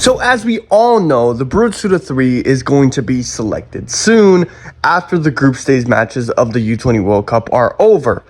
So as we all know, the Brutsuda 3 is going to be selected soon after the group stage matches of the U20 World Cup are over.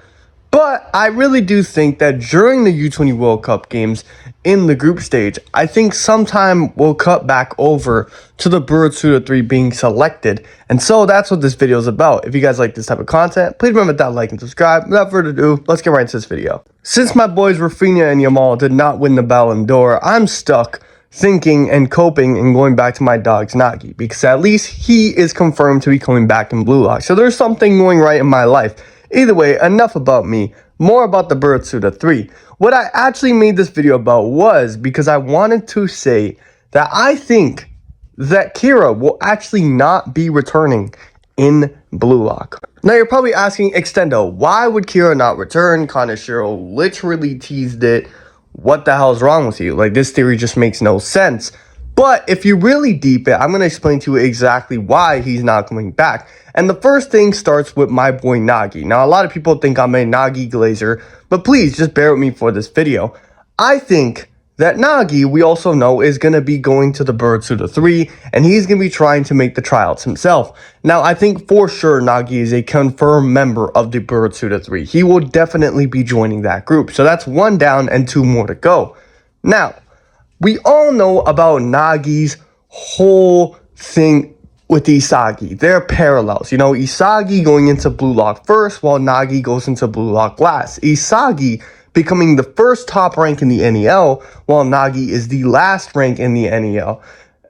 But I really do think that during the U20 World Cup games in the group stage, I think sometime we'll cut back over to the Brutsuda 3 being selected. And so that's what this video is about. If you guys like this type of content, please remember to like and subscribe. Without further ado, let's get right into this video. Since my boys Rafinha and Yamal did not win the Ballon d'Or, I'm stuck thinking and coping and going back to my dogs Nagi, because at least he is confirmed to be coming back in Blue Lock. So there's something going right in my life. Either way, enough about me, more about the Brutsuda 3. What I actually made this video about was because I wanted to say that I think that Kira will actually not be returning in Blue Lock. Now you're probably asking, Extendo, why would Kira not return? Kaneshiro literally teased it. What the hell is wrong with you? Like, this theory just makes no sense. But if you really deep it, I'm going to explain to you exactly why he's not coming back. And the first thing starts with my boy Nagi. Now, a lot of people think I'm a Nagi glazer, but please just bear with me for this video. I think that Nagi, we also know, is going to be going to the Brutsuda 3, and he's going to be trying to make the tryouts himself. Now, I think for sure Nagi is a confirmed member of the Brutsuda 3. He will definitely be joining that group. So that's 1 down and 2 more to go. Now, we all know about Nagi's whole thing with Isagi. They're parallels. You know, Isagi going into Blue Lock first, while Nagi goes into Blue Lock last. Isagi becoming the first top rank in the NEL, while Nagi is the last rank in the NEL,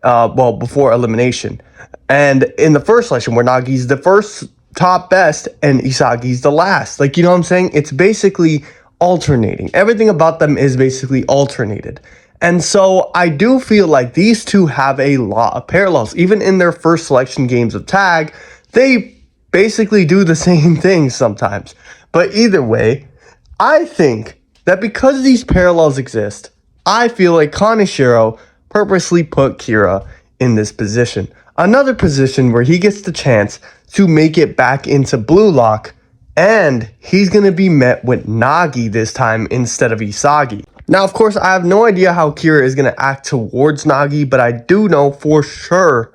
well, before elimination. And in the first selection, where Nagi's the first top best and Isagi's the last. Like, you know what I'm saying? It's basically alternating. Everything about them is basically alternated. And so I do feel like these two have a lot of parallels. Even in their first selection games of tag, they basically do the same thing sometimes. But either way, I think that because these parallels exist, I feel like Kaneshiro purposely put Kira in this position. Another position where he gets the chance to make it back into Blue Lock, and he's going to be met with Nagi this time instead of Isagi. Now, of course, I have no idea how Kira is going to act towards Nagi, but I do know for sure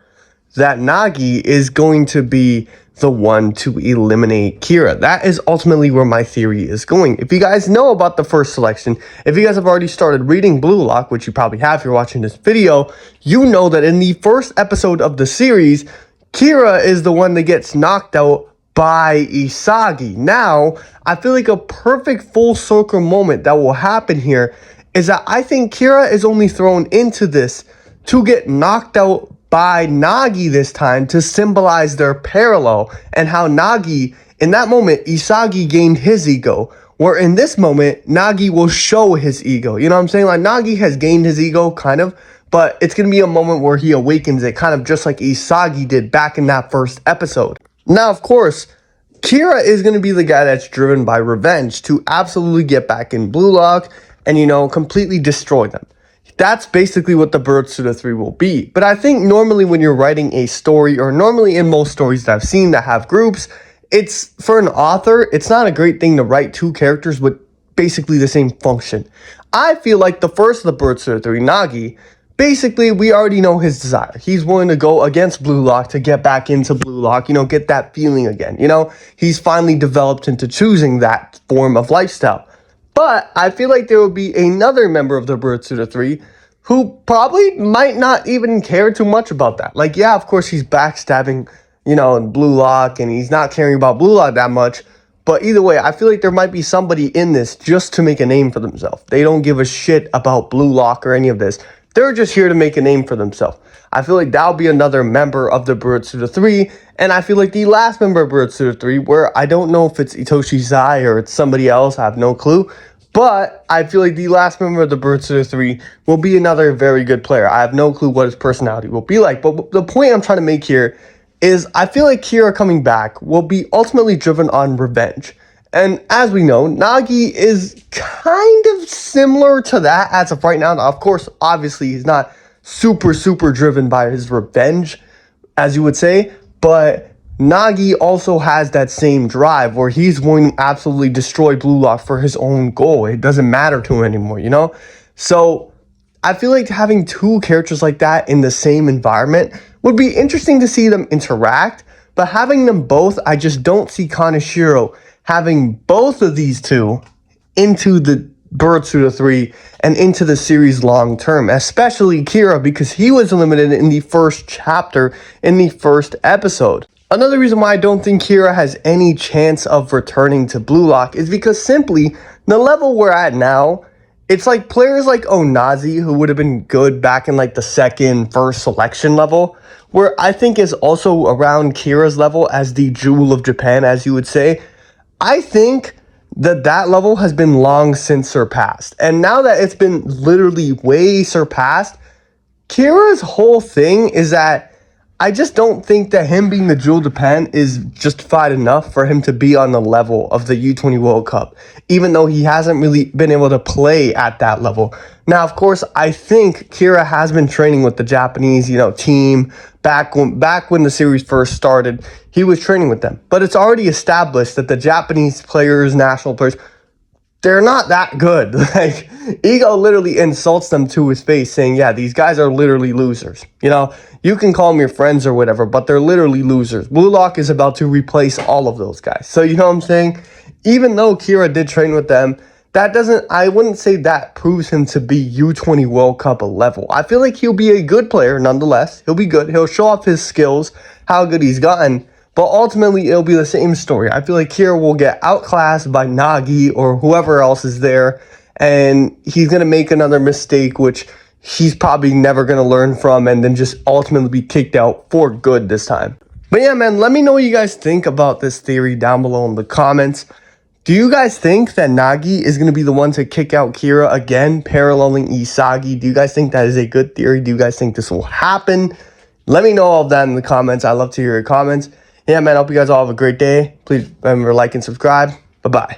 that Nagi is going to be the one to eliminate Kira. That is ultimately where my theory is going. If you guys know about the first selection, if you guys have already started reading Blue Lock, which you probably have if you're watching this video, you know that in the first episode of the series, Kira is the one that gets knocked out by Isagi. Now, I feel like a perfect full circle moment that will happen here is that I think Kira is only thrown into this to get knocked out by Nagi this time to symbolize their parallel, and how Nagi, in that moment, Isagi gained his ego, where in this moment, Nagi will show his ego. You know what I'm saying? Like, Nagi has gained his ego, kind of, but it's going to be a moment where he awakens it, kind of just like Isagi did back in that first episode. Now, of course, Kira is going to be the guy that's driven by revenge to absolutely get back in Blue Lock and, you know, completely destroy them. That's basically what the Brutsuda 3 will be. But I think normally when you're writing a story, or normally in most stories that I've seen that have groups, it's, for an author, it's not a great thing to write two characters with basically the same function. I feel like the first of the Brutsuda 3, Nagi, basically, we already know his desire. He's willing to go against Blue Lock to get back into Blue Lock, you know, get that feeling again. You know, he's finally developed into choosing that form of lifestyle. But I feel like there will be another member of the Brutsuda 3 who probably might not even care too much about that. Like, yeah, of course, he's backstabbing, you know, in Blue Lock, and he's not caring about Blue Lock that much. But either way, I feel like there might be somebody in this just to make a name for themselves. They don't give a shit about Blue Lock or any of this. They're just here to make a name for themselves. I feel like that'll be another member of the Brutsuda 3. And I feel like the last member of Brutsuda 3, where I don't know if it's Itoshi Zai or it's somebody else, I have no clue. But I feel like the last member of the Brutsuda 3 will be another very good player. I have no clue what his personality will be like. But the point I'm trying to make here is I feel like Kira coming back will be ultimately driven on revenge. And as we know, Nagi is kind of similar to that as of right now. Now, of course, obviously, he's not super driven by his revenge, as you would say. But Nagi also has that same drive where he's going to absolutely destroy Blue Lock for his own goal. It doesn't matter to him anymore, you know? So I feel like having two characters like that in the same environment would be interesting to see them interact, but having them both, I just don't see Kaneshiro having both of these two into the Bird 3 and into the series long term, especially Kira, because he was eliminated in the first chapter, in the first episode. Another reason why I don't think Kira has any chance of returning to Blue Lock is because simply the level we're at now, it's like players like Onazi, who would have been good back in like the first selection level, where I think is also around Kira's level as the Jewel of Japan, as you would say. I think that level has been long since surpassed. And now that it's been literally way surpassed, Kira's whole thing is that I just don't think that him being the Jewel Japan is justified enough for him to be on the level of the U20 World Cup, even though he hasn't really been able to play at that level. Now, of course, I think Kira has been training with the Japanese, team back when the series first started. He was training with them, but it's already established that the Japanese players, national players, they're not that good. Like, Ego literally insults them to his face, saying, yeah, these guys are literally losers. You can call them your friends or whatever, but they're literally losers. Blue Lock is about to replace all of those guys. So, you know what I'm saying? Even though Kira did train with them, I wouldn't say that proves him to be U20 World Cup level. I feel like he'll be a good player nonetheless. He'll be good. He'll show off his skills, how good he's gotten. But ultimately, it'll be the same story. I feel like Kira will get outclassed by Nagi or whoever else is there. And he's going to make another mistake, which he's probably never going to learn from. And then just ultimately be kicked out for good this time. But yeah, man, let me know what you guys think about this theory down below in the comments. Do you guys think that Nagi is going to be the one to kick out Kira again, paralleling Isagi? Do you guys think that is a good theory? Do you guys think this will happen? Let me know all of that in the comments. I love to hear your comments. Yeah, man, I hope you guys all have a great day. Please remember to like and subscribe. Bye-bye.